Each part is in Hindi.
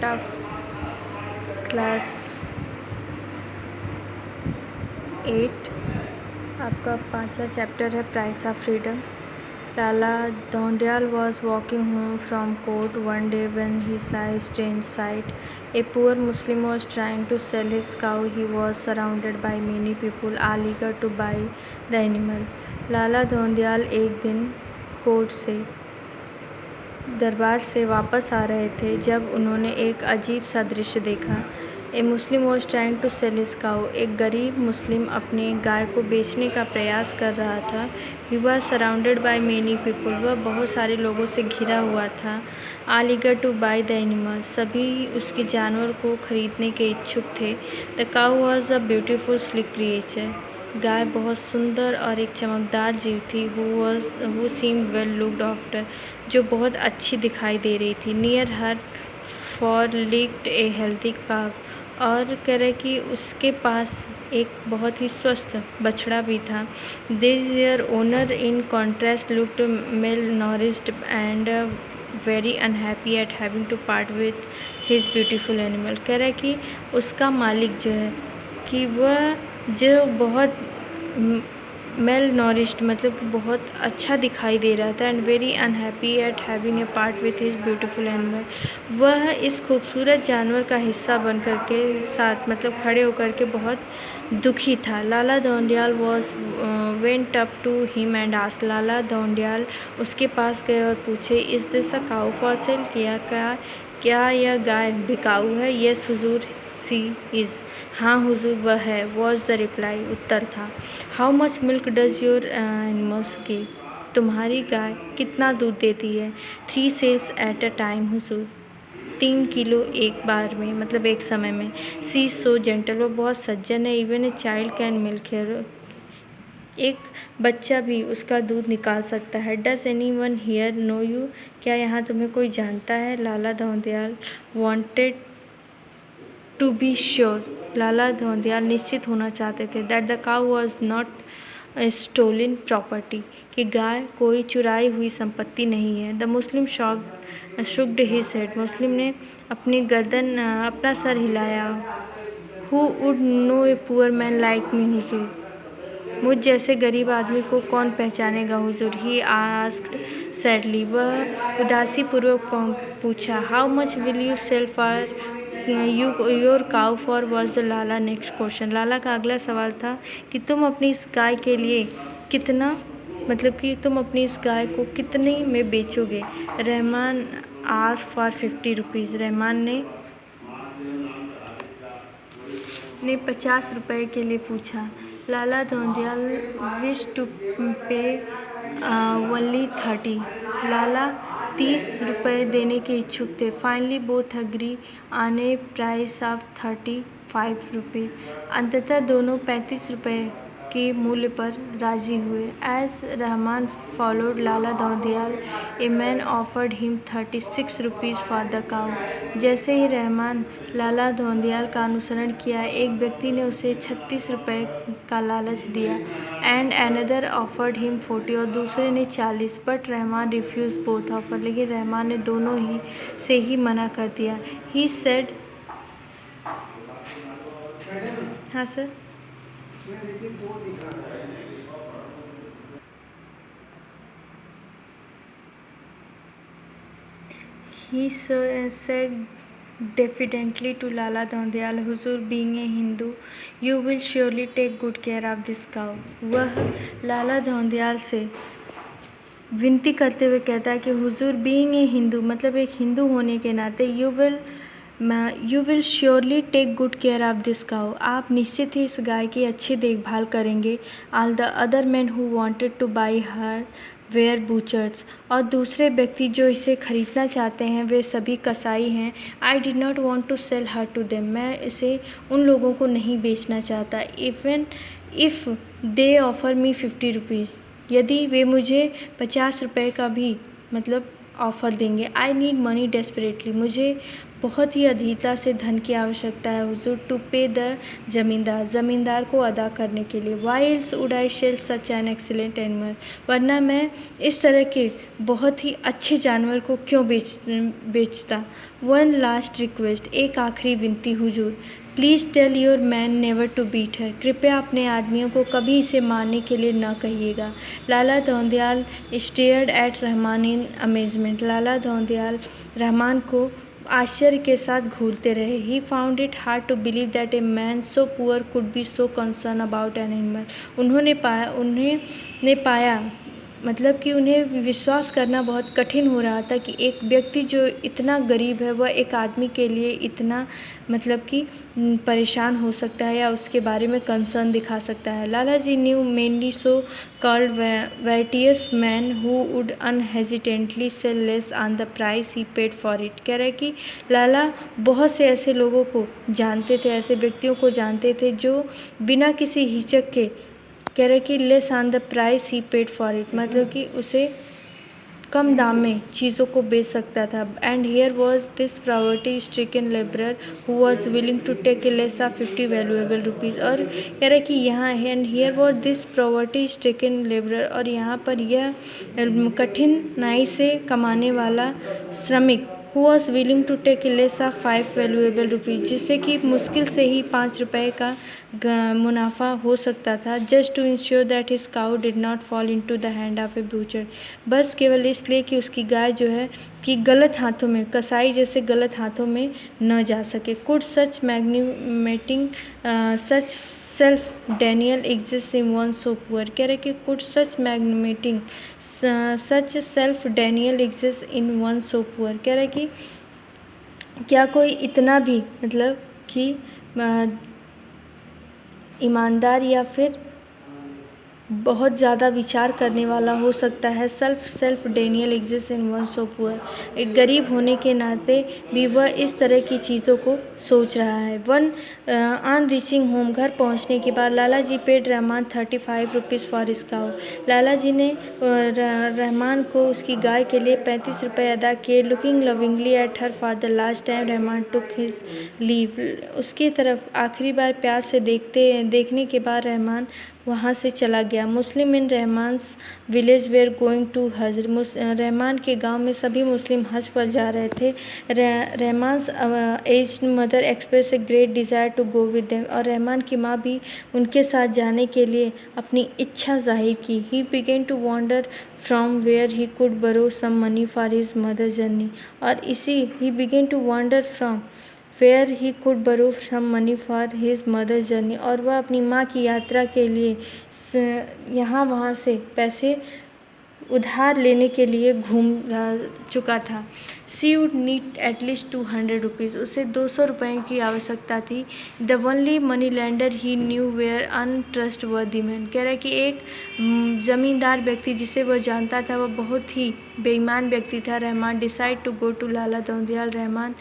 Student of class 8। आपका 5वां चैप्टर है price of freedom. Lala Dhondial was walking home from court one day when he saw a strange sight. A poor Muslim was trying to sell his cow. He was surrounded by many people, all eager to buy the animal. लाला धोंडियाल एक दिन कोर्ट से दरबार से वापस आ रहे थे जब उन्होंने एक अजीब सा दृश्य देखा। A Muslim was trying to sell his cow. एक गरीब मुस्लिम अपनी गाय को बेचने का प्रयास कर रहा था। He was surrounded by many people. वह बहुत सारे लोगों से घिरा हुआ था। All eager to buy the animal. सभी उसके जानवर को खरीदने के इच्छुक थे। The cow was a beautiful sleek creature. गाय बहुत सुंदर और एक चमकदार जीव थी। Who seemed well looked after. जो बहुत अच्छी दिखाई दे रही थी। Near her for licked a healthy calf. और कह रहे कि उसके पास एक बहुत ही स्वस्थ बछड़ा भी था। This year owner in contrast looked malnourished and very unhappy at having to part with his beautiful animal. कह रहा है कि उसका मालिक जो है कि वह जो बहुत मेल नॉरिश्ड मतलब कि बहुत अच्छा दिखाई दे रहा था and very unhappy at having a part with his beautiful animal. वह इस खूबसूरत जानवर का हिस्सा बन कर के साथ मतलब खड़े होकर के बहुत दुखी था। Lala Dhondiyal was went up to him and asked. Lala Dhondiyal उसके पास गए और पूछे is this a cow for sale. क्या यह गाय बिकाऊ है। Yes Hazur C is. हाँ हुजूर वह है। Was the reply. उत्तर था। How much milk does your animals give. तुम्हारी गाय कितना दूध देती है। 3 sales at a time Hazur. 3 kilo एक बार में मतलब एक समय में। She so gentle. वो बहुत सज्जन है। Even a child can milk her. एक बच्चा भी उसका दूध निकाल सकता है। Does anyone here know you. क्या यहाँ तुम्हें कोई जानता है। Lala Dhondiyal wanted to be sure. Lala Dhondiyal निश्चित होना चाहते थे that the cow was not stolen property कि गाय कोई चुराई हुई संपत्ति नहीं है। The Muslim shook his head. मुस्लिम ने अपनी गर्दन अपना सर हिलाया। Who would know a poor man like me हुजूर। मुझ जैसे गरीब आदमी को कौन पहचानेगा हुजूर। He asked sadly. वह उदासी पूर्वक पूछा। How much will you sell for your cow for was the Lala next question. Lala का अगला सवाल था कि तुम अपनी इस गाय के लिए कितना मतलब कि तुम अपनी इस गाय को कितने में बेचोगे। Rahman asked for 50 rupees. Rahman ने 50 रुपए के लिए पूछा। Lala Dhondiyal wish to pay only 30। Lala 30 रुपए देने के इच्छुक थे। Finally both agree on a price of 35 rupees. अंततः दोनों 35 रुपए के मूल्य पर राजी हुए। As Rahman followed Lala Dhondiyal a man offered him 36 rupees for the cow. जैसे ही रहमान लाला धोंडियाल का अनुसरण किया एक व्यक्ति ने उसे 36 रुपए का लालच दिया। एंड अनदर ऑफर्ड हिम 40 और दूसरे ने 40। But Rahman refuse both offer. लेकिन रहमान ने दोनों ही से ही मना कर दिया। ही सेड हाँ sir. He said diffidently to Lala Dhondial, Huzur, being a Hindu, you will surely take good care of this cow. वह लाला धोंडियाल से विनती करते हुए कहता है कि हुजूर बीइंग ए हिंदू मतलब एक हिंदू होने के नाते you will surely take good care of this cow. आप निश्चित ही इस गाय की अच्छी देखभाल करेंगे। All the other man who wanted to buy her were butchers. और दूसरे व्यक्ति जो इसे ख़रीदना चाहते हैं वे सभी कसाई हैं। I did not want to sell her to them. मैं इसे उन लोगों को नहीं बेचना चाहता। Even if they offer me 50 rupees. यदि वे मुझे 50 रुपए का भी मतलब ऑफ़र देंगे। I need money desperately. मुझे बहुत ही अधिकता से धन की आवश्यकता है हुजूर, टू पे द ज़मींदार को अदा करने के लिए। Why else would I sell such an excellent animal, वरना मैं इस तरह के बहुत ही अच्छे जानवर को क्यों बेचता। वन लास्ट रिक्वेस्ट, एक आखिरी विनती हुजूर, please tell your man never to beat her, कृपया अपने आदमियों को कभी इसे मारने के लिए न कहिएगा। Lala Dhoundiyal stared at Rahman in amazement, Lala Dhoundiyal Rahman को आश्चर्य के साथ घूरते रहे। He found it hard to believe that a man so poor could be so concern about an animal, उन्हें पाया मतलब कि उन्हें विश्वास करना बहुत कठिन हो रहा था कि एक व्यक्ति जो इतना गरीब है वह एक आदमी के लिए इतना मतलब कि परेशान हो सकता है या उसके बारे में कंसर्न दिखा सकता है। Lala ji knew many so called virtuous man who would unhesitantly sell less on the price he paid for it. कह रहे कि लाला बहुत से ऐसे लोगों को जानते थे, ऐसे व्यक्तियों को जानते थे जो बिना किसी हिचक के कह रहे कि less on the price he paid for it, मतलब कि उसे कम दाम में चीज़ों को बेच सकता था। And here was this poverty stricken labourer who was willing to take a less of 50 valuable rupees, और कह रहे कि यहाँ and here was this poverty stricken labourer, और यहाँ पर यह कठिनाई से कमाने वाला श्रमिक who was willing to take a less of 5 valuable rupees, जिससे कि मुश्किल से ही 5 रुपये का मुनाफा हो सकता था। Just to ensure that his cow did not fall into the hand of a butcher, बस केवल इसलिए कि उसकी गाय जो है कि गलत हाथों में, कसाई जैसे गलत हाथों में न जा सके। Could such magnanimity such self denial exist in one so poor, कह रहे कि could such magnanimity such self denial exist in one so poor, कह रहे कि क्या कोई इतना भी मतलब कि ईमानदार या फिर बहुत ज़्यादा विचार करने वाला हो सकता है। Self denial exist in one so poor, एक गरीब होने के नाते भी वह इस तरह की चीज़ों को सोच रहा है। वन ऑन रीचिंग होम, घर पहुंचने के बाद Lala ji paid Rahman 35 rupees for his cow, Lala ji ने रहमान को उसकी गाय के लिए 35 रुपये अदा किए। Looking lovingly at her for the last time Rahman took his leave, उसकी तरफ आखिरी बार प्यार से देखने के बाद रहमान वहाँ से चला गया। मुस्लिम इन रहमान्स विलेज वेयर गोइंग टू हज, रहमान के गांव में सभी मुस्लिम हज पर जा रहे थे। Rahman's aged mother express a great desire to go with them, और रहमान की माँ भी उनके साथ जाने के लिए अपनी इच्छा जाहिर की। He began to wander from where he could borrow some money for his mother journey, और he began to wander from where he could borrow some money for his mother journey, और वह अपनी माँ की यात्रा के लिए यहाँ वहाँ से पैसे उधार लेने के लिए घूम चुका था। She would need at least 200 rupees, उसे 200 रुपये की आवश्यकता थी। The only money lender he knew were untrustworthy man, कह रहा है कि एक ज़मींदार व्यक्ति जिसे वह जानता था वह बहुत ही बेईमान व्यक्ति था। Rahman decide to go to Lala Dhoundiyal, Rahman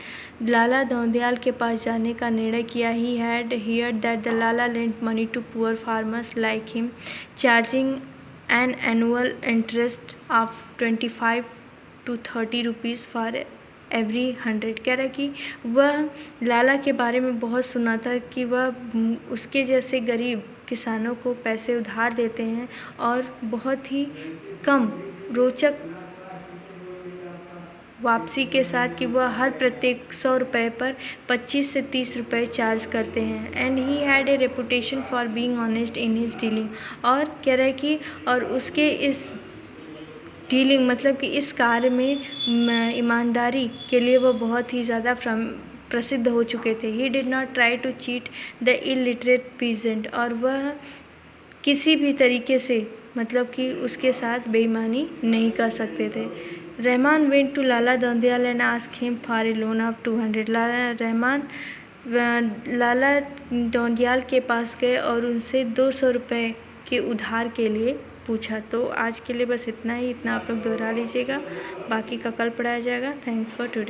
Lala Dhoundiyal के पास जाने का निर्णय किया। He had heard that the Lala lent money to poor farmers like him, charging an annual interest of 25 to 30 rupees for every 100, कह रहा है कि वह लाला के बारे में बहुत सुना था कि वह उसके जैसे गरीब किसानों को पैसे उधार देते हैं और बहुत ही कम रोचक वापसी के साथ कि वह हर प्रत्येक 100 रुपये पर 25 से 30 रुपये चार्ज करते हैं। And he had a reputation for being honest in his dealing, और कह रहा है कि और उसके इस डीलिंग मतलब कि इस कार्य में ईमानदारी के लिए वह बहुत ही ज़्यादा प्रसिद्ध हो चुके थे। He did not try to cheat the illiterate peasant, और वह किसी भी तरीके से मतलब कि उसके साथ बेईमानी नहीं कर सकते थे। Rahman went to Lala Dhoundiyal and ask him for a loan of 200, Rahman Lala Dhoundiyal के पास गए और उनसे 200 रुपये के उधार के लिए पूछा। तो आज के लिए बस इतना ही, इतना आप लोग दोहरा लीजिएगा, बाकी का कल पढ़ाया जाएगा। Thanks for today.